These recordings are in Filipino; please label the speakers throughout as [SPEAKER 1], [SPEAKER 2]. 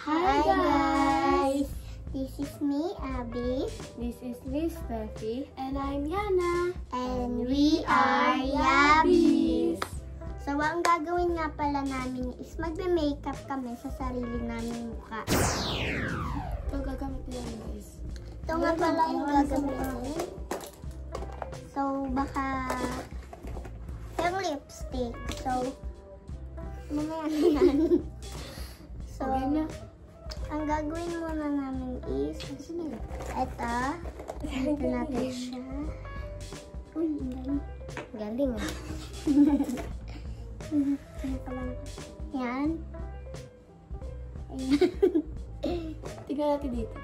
[SPEAKER 1] Hi guys! This is me, Abby.
[SPEAKER 2] This is Miss Steffi.
[SPEAKER 3] And I'm Yana.
[SPEAKER 1] And we are Yabbies! So, ang gagawin nga pala namin is magbe-makeup kami sa sarili naming mukha.
[SPEAKER 3] Ito gagamit nila guys.
[SPEAKER 1] Ito nga pala yung gagamitin. So, baka yung lipstick. So, mamaya yan. So, ang gagawin muna namin is ito. Ito natin siya. Uy, galing ah. Yan. Ayan.
[SPEAKER 3] Tignan natin dito.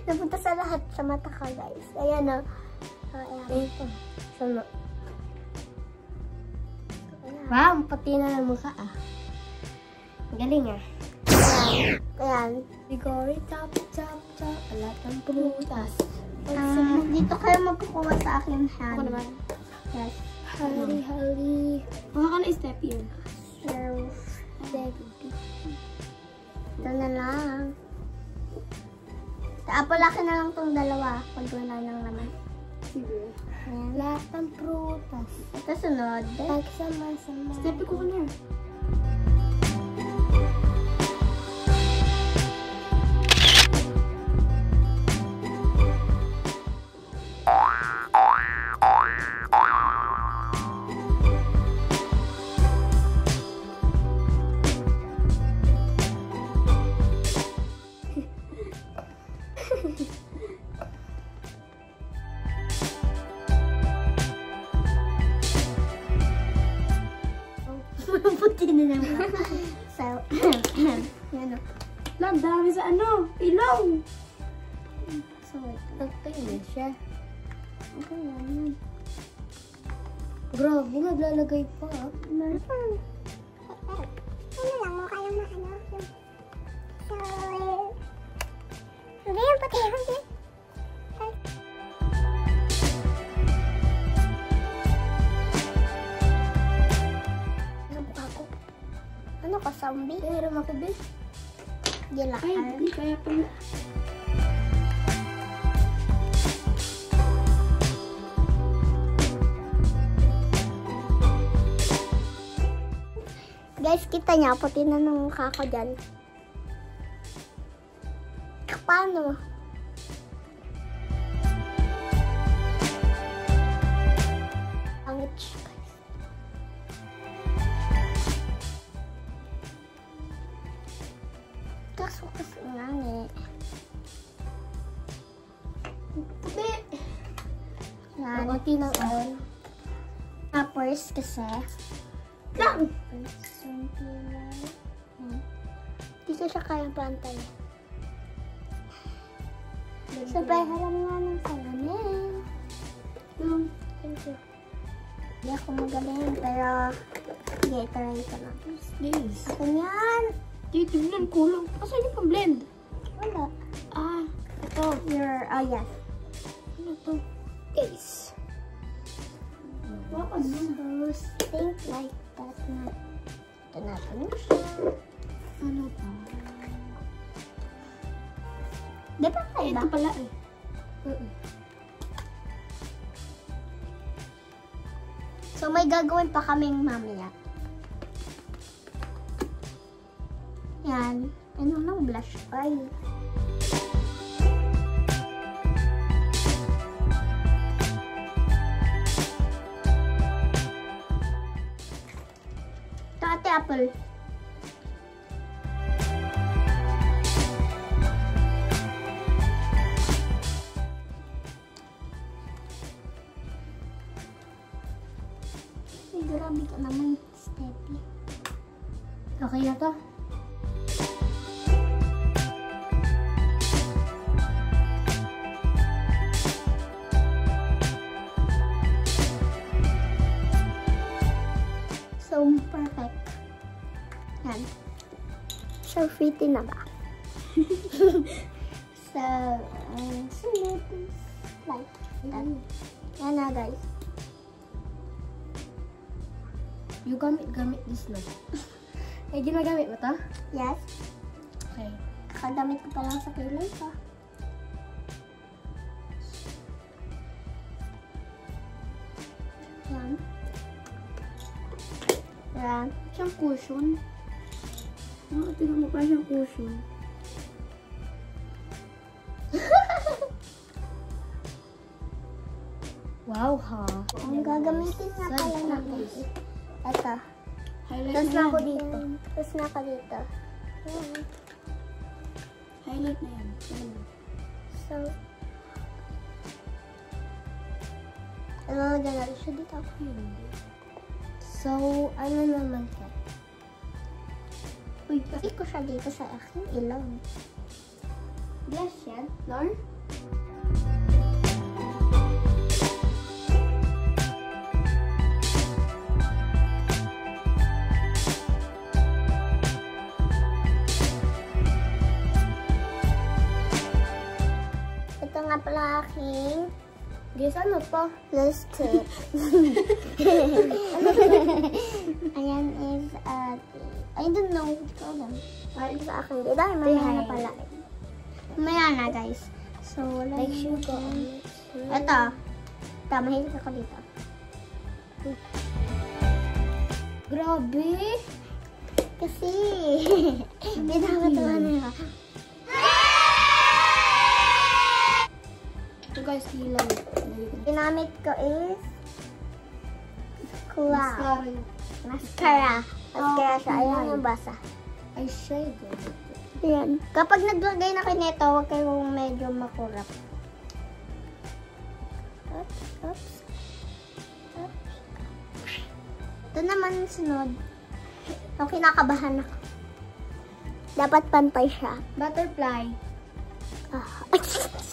[SPEAKER 1] Napunta sa lahat sa mata ka, guys. Ayan o. Ayan.
[SPEAKER 2] Sama. Wow, pati na ng mukha ah. Galing ah.
[SPEAKER 1] Ayan.
[SPEAKER 3] Sigori, chop, chop, chop. Alat ng prutas.
[SPEAKER 1] Dito kayo magkukuha sa akin hand.
[SPEAKER 3] Ako naman.
[SPEAKER 1] Yes.
[SPEAKER 3] Hali, hali. Mga ka na step yun.
[SPEAKER 1] Ito na lang. Apalaki na lang tong dalawa pag wala nang laman.
[SPEAKER 3] Sige.
[SPEAKER 1] Ayan.
[SPEAKER 2] Lahat ng prutas.
[SPEAKER 1] Ito sunod.
[SPEAKER 2] Pagsama-sama.
[SPEAKER 3] Step ko na.
[SPEAKER 1] Puti na naman. So, yan o.
[SPEAKER 3] Lang, dami sa ano? Ilong!
[SPEAKER 1] So,
[SPEAKER 2] Nagtayin siya.
[SPEAKER 1] okay yan.
[SPEAKER 2] Grabe, naglalagay pa ah.
[SPEAKER 1] Ano lang, mukha lang na ano. So, hindi yung puti. Ano ka, zombie?
[SPEAKER 2] Pero makibig.
[SPEAKER 1] Gila
[SPEAKER 3] Ay,
[SPEAKER 1] ka.
[SPEAKER 3] hindi kaya pala.
[SPEAKER 1] Guys, kita niya, puti na ng mukha ko dyan. Paano? Pangit siya, guys. Kaso nga eh.
[SPEAKER 3] Tabi!
[SPEAKER 1] Yan.
[SPEAKER 2] Pagkati ng oil.
[SPEAKER 1] Tapos kasi.
[SPEAKER 3] Lang!
[SPEAKER 1] Hindi ko siya kayang pantay. Sabay halam nga ng salamin. Thank you. Hindi ako magaling, pero sige, try ko lang.
[SPEAKER 3] What's this?
[SPEAKER 1] Ako yan.
[SPEAKER 3] Titignan ko lang. Asan yung pang-blend?
[SPEAKER 1] Wala.
[SPEAKER 3] Ah, ito.
[SPEAKER 1] Yes.
[SPEAKER 3] Ano to?
[SPEAKER 1] Guys.
[SPEAKER 3] Wow,
[SPEAKER 1] So, think like that na. Ito natin siya.
[SPEAKER 3] ano to?
[SPEAKER 1] Di ba
[SPEAKER 3] Ay,
[SPEAKER 1] iba?
[SPEAKER 3] ito pala eh.
[SPEAKER 1] So, may gagawin pa kaming mamaya. Yan. Ano lang, blush pa eh. Ito, Ate Apple. Ay, grabe ka naman, Steffi.
[SPEAKER 2] Okay na to.
[SPEAKER 1] So, pretty na ba? So, sunod is like that. Yan na, guys.
[SPEAKER 2] You gamit this na. Eh, ginagamit mo to?
[SPEAKER 1] Yes.
[SPEAKER 2] Okay.
[SPEAKER 1] Kakadamit ko pa lang sa kilay ko. Yan. Yan.
[SPEAKER 3] Siyang cushion. Tingnan mo pa siyang cushion.
[SPEAKER 2] Wow, ha?
[SPEAKER 1] Ang gagamitin nga pala natin. Ito.
[SPEAKER 3] Highlight
[SPEAKER 1] Tapos
[SPEAKER 3] na
[SPEAKER 1] na ako
[SPEAKER 3] yan.
[SPEAKER 1] dito. Tapos na ako dito. Ayan.
[SPEAKER 3] Highlight na yan. Ayan.
[SPEAKER 1] So, lalagyan natin siya dito.
[SPEAKER 2] So, ano naman ka?
[SPEAKER 1] Uy, kasi ko siya dito sa aking ilong.
[SPEAKER 2] Yes, yan. Lord?
[SPEAKER 1] Ito nga pala aking
[SPEAKER 2] Guys, ano to?
[SPEAKER 1] lipstick. Ayan is, I don't know what to call them. Ito sa akin. Ito ay mamaya na pala. Mamaya na, guys. So,
[SPEAKER 2] Make sure ko.
[SPEAKER 1] Ito. Ito, mahilig ako dito.
[SPEAKER 2] Grabe!
[SPEAKER 1] Kasi, binabatuhan na yun.
[SPEAKER 3] Ito guys, kilay.
[SPEAKER 1] Ginamit ko is Mascara.
[SPEAKER 3] Mascara.
[SPEAKER 1] Mascara siya. Ayan yung basa.
[SPEAKER 2] Eyeshadow.
[SPEAKER 1] Ayan. Kapag naglagay na kayo nito, huwag kayong medyo makurap. Oops. Oops. Oops. Ito naman sunod. So, kinakabahan ako. Dapat pantay siya.
[SPEAKER 2] Butterfly.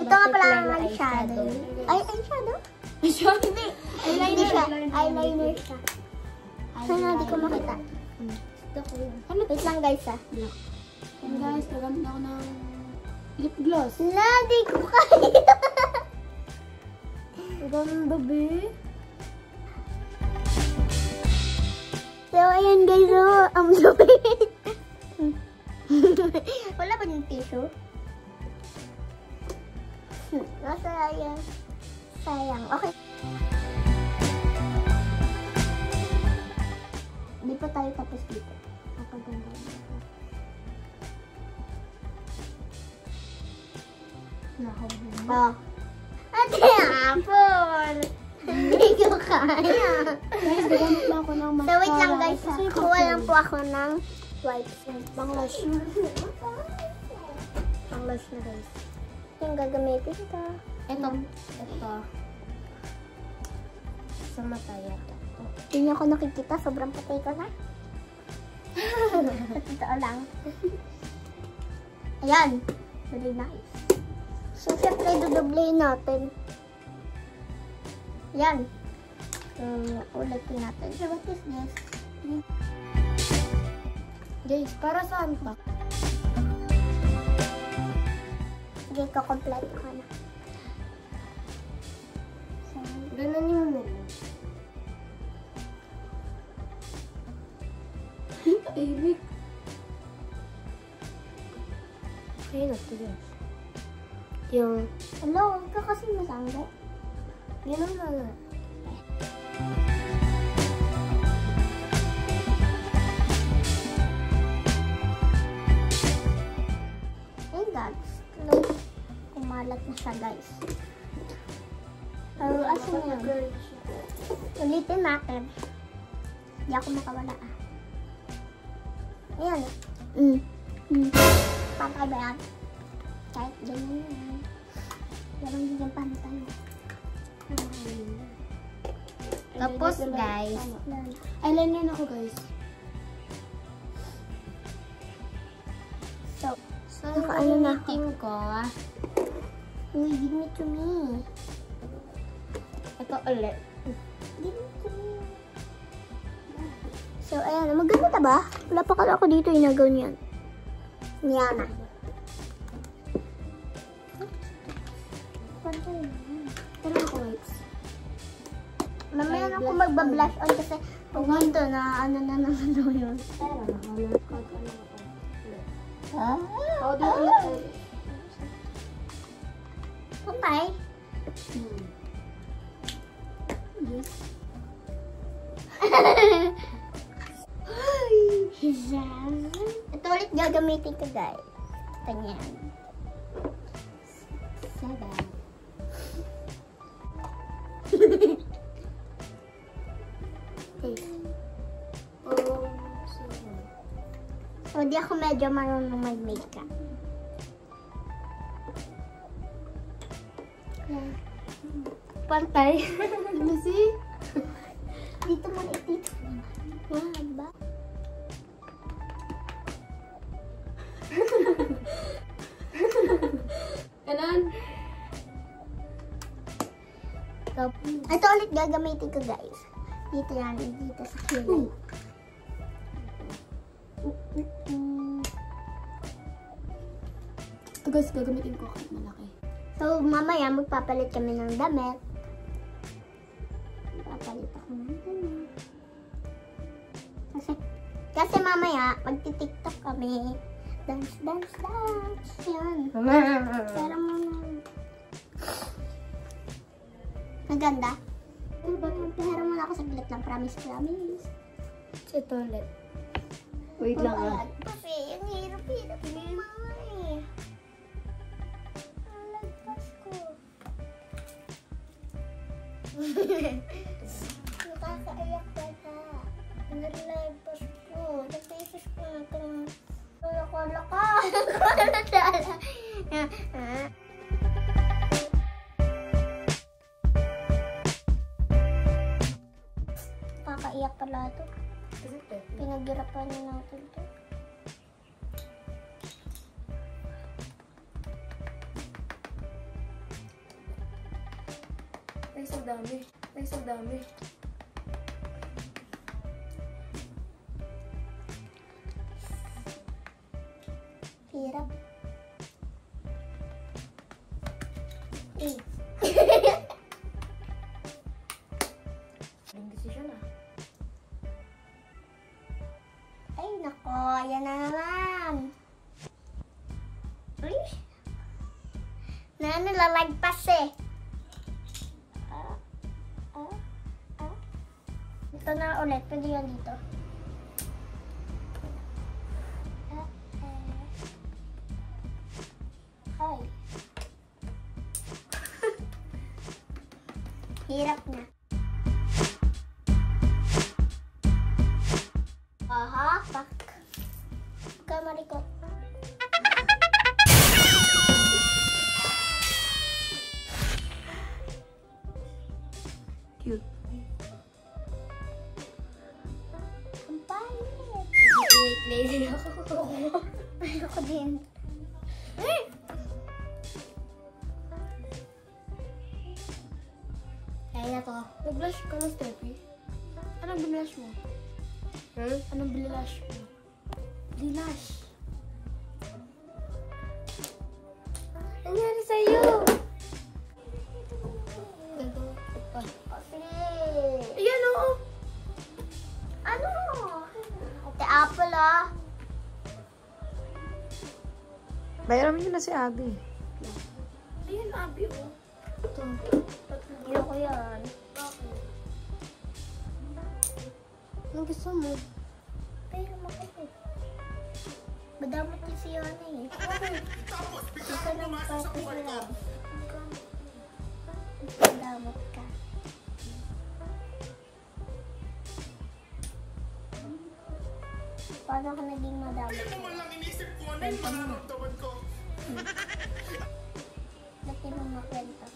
[SPEAKER 1] Ito nga pala ang
[SPEAKER 2] Butterfly
[SPEAKER 1] eyeshadow.
[SPEAKER 2] eyeshadow.
[SPEAKER 1] Ay, eyeshadow?
[SPEAKER 3] Hindi.
[SPEAKER 1] Hindi siya. Eyeliner siya. Sana hindi ko makita.
[SPEAKER 2] Gusto ko yun.
[SPEAKER 1] Wait lang guys
[SPEAKER 3] And guys, nagamit ako ng lip gloss.
[SPEAKER 1] Wala, di ko kaya.
[SPEAKER 2] Ganda, be.
[SPEAKER 1] So, ayan guys, ang dumi. Wala ba yung tissue? Sayang. Sayang. Okay. Hindi pa tayo tapos dito. Kapaganda dito. Oh. Ate Apple! Hindi ko kaya.
[SPEAKER 3] Guys, nagamit na ako ng mascara.
[SPEAKER 1] So, wait lang guys. Kuha lang po ako ng wipes.
[SPEAKER 3] Banglash.
[SPEAKER 1] Pang-blush na guys. Yung gagamitin ko.
[SPEAKER 2] Ito. Sa mata yata.
[SPEAKER 1] Hindi niyo ako nakikita. Sobrang patay ko na. Totoo lang. Ayan. Very nice. So, syempre, dudublein natin. Ayan. So, ulitin natin. So, what is this?
[SPEAKER 2] Guys, para saan pa?
[SPEAKER 1] Sige, kakompleto ka na. So,
[SPEAKER 2] Ganun yung nila.
[SPEAKER 3] Tahimik.
[SPEAKER 2] Okay na ito guys. Yung,
[SPEAKER 1] hello, huwag ka kasi masangga.
[SPEAKER 2] ganun na na.
[SPEAKER 1] Hey guys, hello. Kumalat na siya guys. Pero asan na yun? Ulitin natin. Hindi ako makawala ah. Ayan. Pantay ba yan? Kahit ganyan yan. Pero hindi yung pantay.
[SPEAKER 2] Tapos guys,
[SPEAKER 1] Yan.
[SPEAKER 3] Eyeliner na ako guys.
[SPEAKER 1] So,
[SPEAKER 2] so
[SPEAKER 1] Nakaano na ako.
[SPEAKER 2] gamitin ko,
[SPEAKER 1] give me to me.
[SPEAKER 2] ito ulit.
[SPEAKER 1] Give me to me. So, ayan. Maganda ba? Wala pa kala ako dito inagaw niyan. Niana.
[SPEAKER 2] Pero ako guys.
[SPEAKER 1] Mamaya na ako magba-blush on kasi pag dito na ano na naman daw yun.
[SPEAKER 2] Pero nakakalakot ka na ako.
[SPEAKER 1] Ah?
[SPEAKER 2] How do you look?
[SPEAKER 1] Okay.
[SPEAKER 2] Yes.
[SPEAKER 1] Ito ulit gagamitin ko guys. Ganyan.
[SPEAKER 2] 7.
[SPEAKER 1] So, di ako medyo marunong mag-makeup.
[SPEAKER 2] Pantay. Lucy?
[SPEAKER 1] Dito mo dito. Mahaba.
[SPEAKER 2] Ganon.
[SPEAKER 1] So, ito ulit gagamitin ko guys. Dito yan, dito sa kilay.
[SPEAKER 2] Ito guys, gagamitin ko kahit malaki.
[SPEAKER 1] So, mamaya magpapalit kami ng damit. Papalit ako ng damit. Kasi mamaya, magti-tiktok kami. Dance, dance, dance. Yan. Pero muna. Maganda. Pero muna ako saglit lang. Promise, promise.
[SPEAKER 2] Ito ulit. Wait lang ah.
[SPEAKER 1] Kasi, yung hirap-hirap yung mga eh. Ang lagpas ko. Nakakaiyak ka ka. Nalagpas ko. Napisis ko na itong laka-laka. Nakakaiyak pala ito. Pinaghirapan na natin ito.
[SPEAKER 3] Ay, sa dami. Ay, sa dami.
[SPEAKER 1] Hirap. Eh.
[SPEAKER 3] Ang desisyon ah.
[SPEAKER 1] Ay, nako. Yan na naman. Uy. Nalalagpas eh. Ito na ulit. Pwede yan dito. Ay. Hirap na. Aha, pak. Kamari ko.
[SPEAKER 3] Cute.
[SPEAKER 1] Ang pangit.
[SPEAKER 2] Wait, lazy ako.
[SPEAKER 1] Ayoko din.
[SPEAKER 2] Kaya na to.
[SPEAKER 3] Nag-blush ka na, Steffi? Anong blush mo? Anong blush mo? Blush. Ano nangyari sa'yo? Ayan o.
[SPEAKER 1] Ano? Ate Apple ah.
[SPEAKER 3] Bayaran mo na si Abby. Ayan, Abby o.
[SPEAKER 1] Ayoko yan.
[SPEAKER 2] Anong gusto mo?
[SPEAKER 1] Pero makapit. Madamot kasi yun eh. Hindi ka lang kapit lang. Madamot ka. Paano ka naging madamot ka? Kwento mo. Laki mo makwento.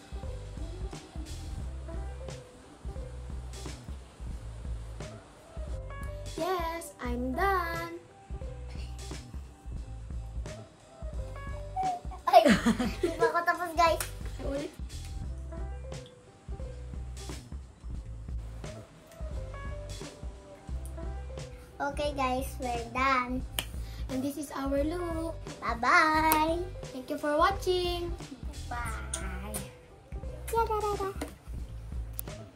[SPEAKER 3] Yes, I'm done.
[SPEAKER 1] Ay! Hindi pa ako tapos guys.
[SPEAKER 3] Ulit.
[SPEAKER 1] Okay guys, we're done.
[SPEAKER 3] And this is our look.
[SPEAKER 1] Bye-bye.
[SPEAKER 3] Thank you for watching.
[SPEAKER 1] Bye. Yadadada.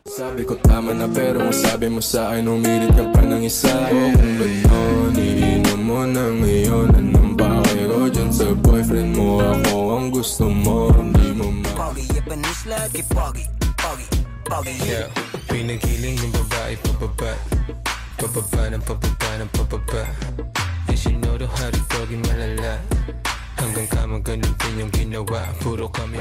[SPEAKER 4] Sabi ko tama na pero masabi mo sa akin umilit ka pa ng isa. O kung gano'n, iinom mo na ngayon. Anong bakit ko dyan sa boyfriend mo? Ako ang gusto mo, hindi mo ma
[SPEAKER 5] Pogi, Japanese lagi, pogi, pogi, pogi.
[SPEAKER 6] Yeah, pinagiling yung babae pababa. Pababa ng pababa ng pababa. And she know the how to doggy malala. Hanggang kama ganun din yung ginawa. Puro kami